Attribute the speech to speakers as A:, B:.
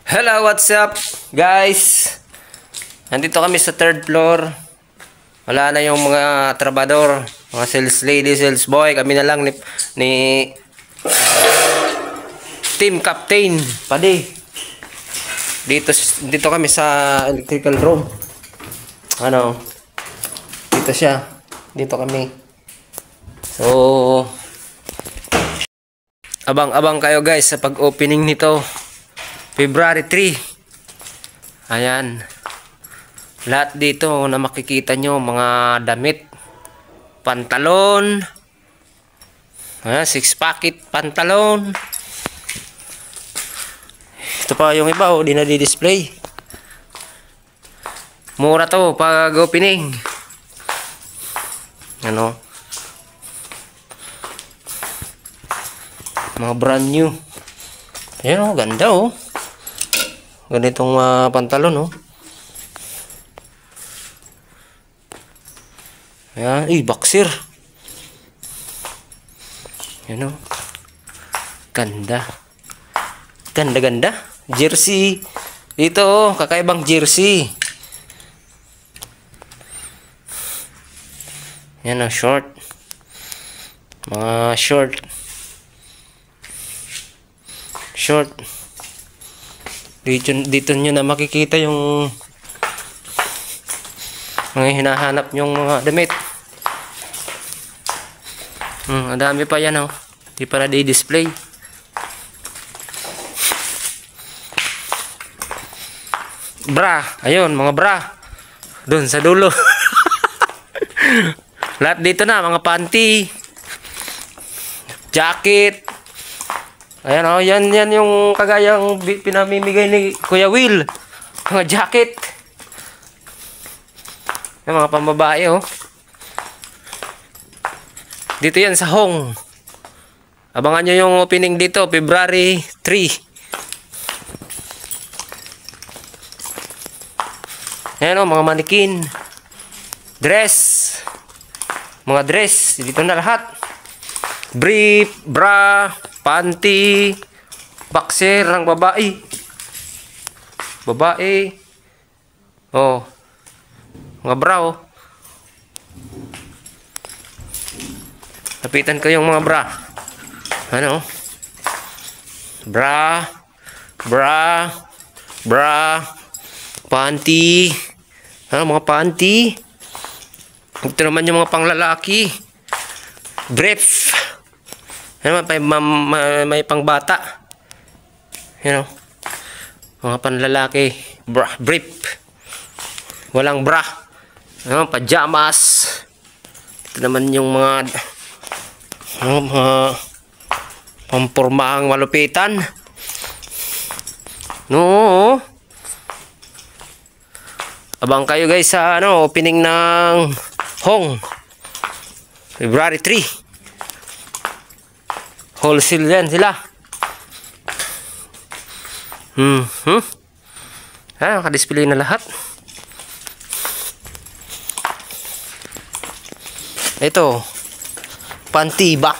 A: Hello, what's up guys? Nandito kami sa third floor. Wala na yung mga trabador, mga sales lady, sales boy. Kami na lang ni team captain Padi. Dito kami sa electrical room. Dito siya. Dito kami. So abang-abang kayo guys sa pag-opening nito. February 3. Ayan. Lahat dito na makikita nyo, mga damit, pantalon, 6-pocket pantalon. Ito pa yung iba, di na di-display. Mura to pag opening. Mga brand new. Ayan ganda ganitong pantalon Ayan, boxer. Ayan ganda. Ganda. Jersey. Dito kakaibang jersey. Ayan short. Mga short. Dito nyo na makikita yung mga hinahanap nyong mga damit. Ang dami pa yan di para di-display. Bra, ayun mga bra. Doon sa dulo. Lahat dito na, mga panty, jacket. Ayan yan yung kagayang pinamimigay ni Kuya Will. Mga jacket. Yung mga pambabae Dito yan sa Hong. Abangan nyo yung opening dito, February 3. Ayan mga manikin. Dress. Mga dress. Dito na lahat. Brief, bra, panty, boxer ng babae. Mga bra Lapitan ko yung mga bra. Bra, panty. Mga panty. Ito naman yung mga panglalaki. Brief. May pangbata. Mga panlalaki. Brief. Walang bra. Pajamas. Ito naman yung mga pampormahang malupitan. Abang kayo guys sa opening ng Hong. February 3. Wholesale yan sila. Naka-display na lahat. Ito, panty back.